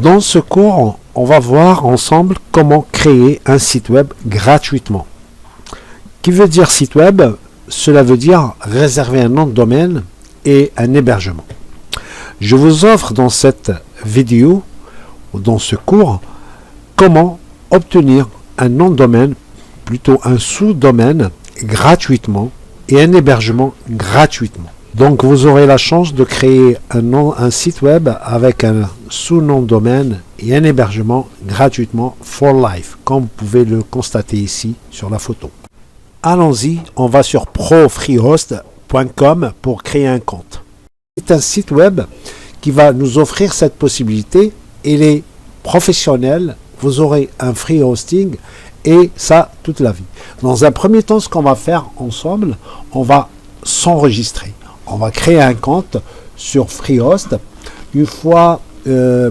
Dans ce cours, on va voir ensemble comment créer un site web gratuitement. Qui veut dire site web? Cela veut dire réserver un nom de domaine et un hébergement. Je vous offre dans cette vidéo, ou dans ce cours, comment obtenir un nom de domaine, plutôt un sous-domaine gratuitement et un hébergement gratuitement. Donc vous aurez la chance de créer un site web avec un sous-nom de domaine et un hébergement gratuitement for life, comme vous pouvez le constater ici sur la photo. Allons-y, on va sur profreehost.com pour créer un compte. C'est un site web qui va nous offrir cette possibilité. Il est professionnel, vous aurez un free hosting et ça toute la vie. Dans un premier temps, ce qu'on va faire ensemble, on va s'enregistrer. On va créer un compte sur Freehost. Une fois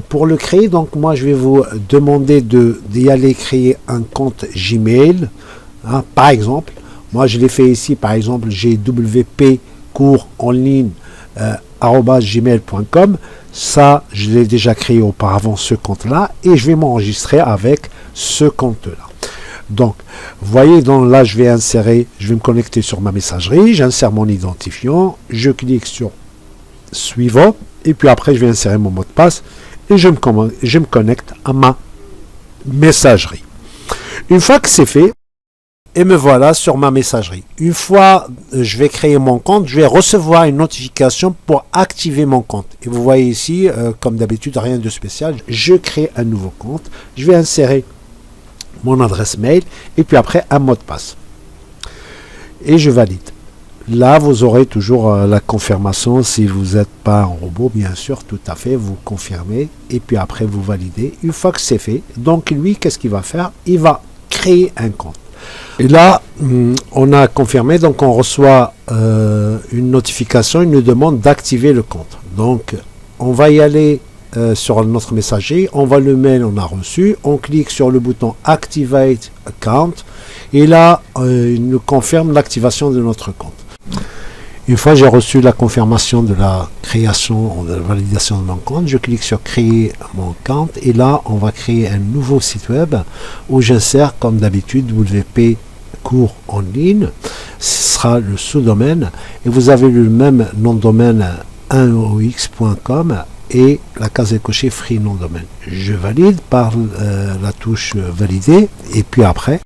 pour le créer, donc moi je vais vous demander d'y aller créer un compte Gmail. Par exemple, moi je l'ai fait ici, par exemple, j'ai wp-cours-en-ligne@gmail.com. Ça, je l'ai déjà créé auparavant, ce compte-là, et je vais m'enregistrer avec ce compte-là. Donc, vous voyez, là, je vais me connecter sur ma messagerie, j'insère mon identifiant, je clique sur suivant, et puis après, je vais insérer mon mot de passe, et je me connecte à ma messagerie. Une fois que c'est fait, et me voilà sur ma messagerie. Une fois je vais créer mon compte, je vais recevoir une notification pour activer mon compte. Et vous voyez ici, comme d'habitude, rien de spécial. Je crée un nouveau compte. Je vais insérer mon adresse mail et puis après un mot de passe. Et je valide. Là, vous aurez toujours la confirmation. Si vous n'êtes pas un robot, bien sûr, tout à fait, vous confirmez. Et puis après, vous validez. Une fois que c'est fait, donc lui, qu'est-ce qu'il va faire? Il va créer un compte. Et là, on a confirmé, donc on reçoit une notification, il nous demande d'activer le compte. Donc, on va y aller sur notre messager, on voit le mail, on a reçu, on clique sur le bouton Activate Account, et là, il nous confirme l'activation de notre compte. Une fois j'ai reçu la confirmation de la création, de la validation de mon compte, je clique sur créer mon compte et là on va créer un nouveau site web où j'insère comme d'habitude WP cours en ligne. Ce sera le sous-domaine et vous avez le même nom de domaine 1ox.com et la case est cochée free nom de domaine. Je valide par la touche valider et puis après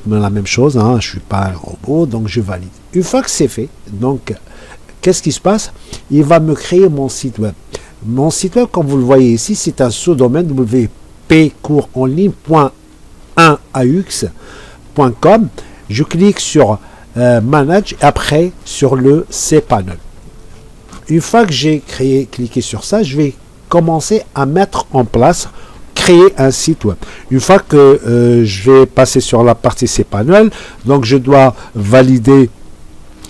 la même chose, je ne suis pas un robot, donc je valide. Une fois que c'est fait, donc qu'est-ce qui se passe? Il va me créer mon site web. Mon site web, comme vous le voyez ici, c'est un sous-domaine wp-cours-en-ligne.1aux.com. Je clique sur Manage, après sur le cPanel. Une fois que j'ai cliqué sur ça, je vais commencer à mettre en place créer un site web. Une fois que je vais passer sur la partie cPanel, donc je dois valider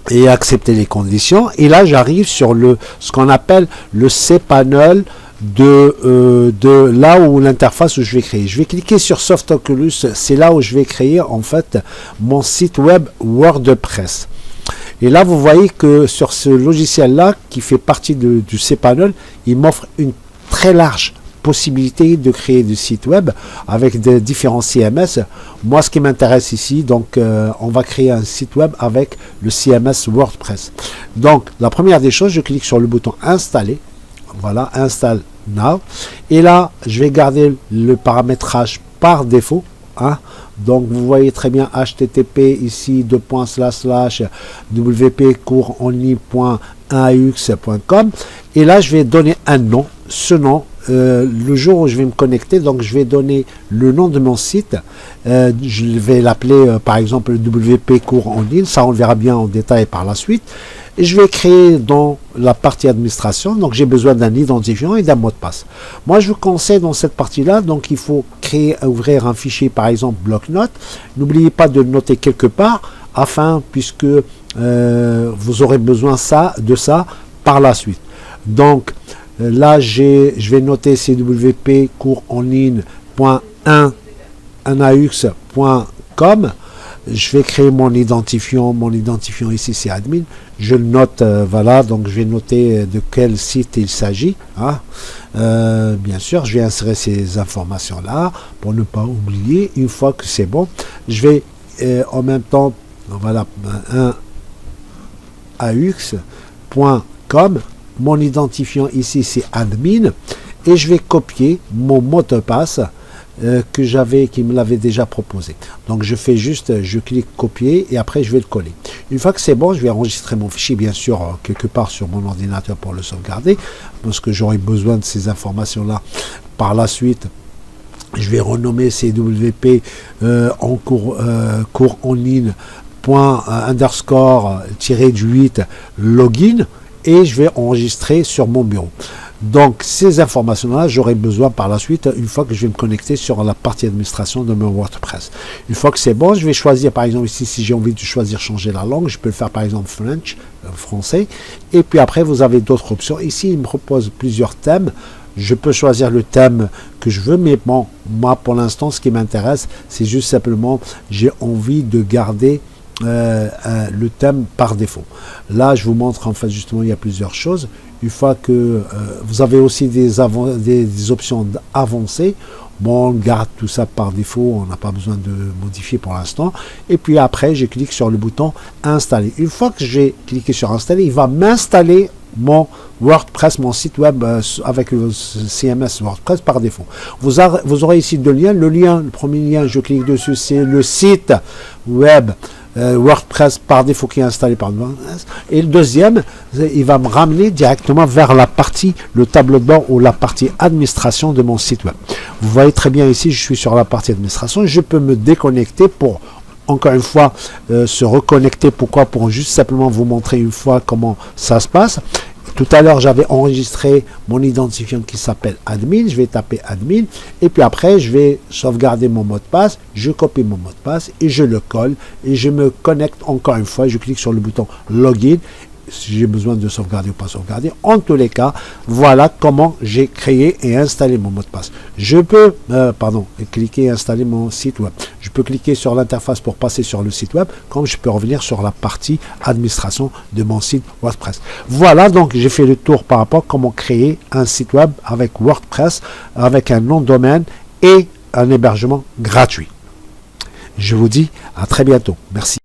et accepter les conditions. Et là, j'arrive sur ce qu'on appelle le cPanel de là où l'interface où je vais créer. Je vais cliquer sur SoftOculus. C'est là où je vais créer en fait mon site web WordPress. Et là, vous voyez que sur ce logiciel-là, qui fait partie du cPanel, il m'offre une très large possibilité de créer du site web avec des différents CMS. Moi, ce qui m'intéresse ici, donc on va créer un site web avec le CMS WordPress. Donc, la première des choses, je clique sur le bouton installer. Voilà, install now. Et là, je vais garder le paramétrage par défaut. Donc, vous voyez très bien HTTP ici, wp-cours-en-ligne.1aux.com. Et là, je vais donner un nom. Ce nom, le jour où je vais me connecter, donc je vais donner le nom de mon site. Je vais l'appeler par exemple WP cours en ligne. Ça, on le verra bien en détail par la suite. Et je vais créer dans la partie administration. Donc, j'ai besoin d'un identifiant et d'un mot de passe. Moi, je vous conseille dans cette partie-là, donc il faut ouvrir un fichier, par exemple, bloc-notes. N'oubliez pas de le noter quelque part, puisque vous aurez besoin de ça par la suite. Donc, là, je vais noter cwp cours en ligne.1aux.com. je vais créer mon identifiant ici c'est admin, je le note, voilà, donc je vais noter de quel site il s'agit, hein. Bien sûr, je vais insérer ces informations là pour ne pas oublier. Une fois que c'est bon, je vais en même temps, voilà, un aux.com, mon identifiant ici c'est admin, et je vais copier mon mot de passe qui me l'avait déjà proposé. Donc je fais juste, je clique copier et après je vais le coller. Une fois que c'est bon, je vais enregistrer mon fichier bien sûr quelque part sur mon ordinateur pour le sauvegarder, parce que j'aurai besoin de ces informations là par la suite. Je vais renommer CWP en cours en ligne ._-8 login, et je vais enregistrer sur mon bureau. Donc ces informations-là, j'aurai besoin par la suite une fois que je vais me connecter sur la partie administration de mon WordPress. Une fois que c'est bon, je vais choisir par exemple ici, si j'ai envie de choisir changer la langue, je peux le faire par exemple French, français, et puis après vous avez d'autres options. Ici, il me propose plusieurs thèmes. Je peux choisir le thème que je veux, mais bon, moi pour l'instant, ce qui m'intéresse, c'est juste simplement, j'ai envie de garder le thème par défaut. Là, je vous montre en fait justement, il y a plusieurs choses. Une fois que vous avez aussi des options avancées, bon, on garde tout ça par défaut, on n'a pas besoin de modifier pour l'instant. Et puis après, je clique sur le bouton installer. Une fois que j'ai cliqué sur installer, il va m'installer mon WordPress, mon site web avec le CMS WordPress par défaut. Vous aurez ici deux liens. Le premier lien, je clique dessus, c'est le site web WordPress par défaut qui est installé par WordPress. Et le deuxième, il va me ramener directement vers la partie, le tableau de bord ou la partie administration de mon site web. Vous voyez très bien ici, je suis sur la partie administration. Je peux me déconnecter pour encore une fois se reconnecter. Pourquoi? Pour juste simplement vous montrer une fois comment ça se passe. Tout à l'heure, j'avais enregistré mon identifiant qui s'appelle admin. Je vais taper admin et puis après, je vais sauvegarder mon mot de passe. Je copie mon mot de passe et je le colle et je me connecte encore une fois. Je clique sur le bouton login si j'ai besoin de sauvegarder ou pas sauvegarder. En tous les cas, voilà comment j'ai créé et installé mon mot de passe. Je peux, cliquer et installer mon site web. Je peux cliquer sur l'interface pour passer sur le site web, comme je peux revenir sur la partie administration de mon site WordPress. Voilà, donc j'ai fait le tour par rapport à comment créer un site web avec WordPress, avec un nom de domaine et un hébergement gratuit. Je vous dis à très bientôt. Merci.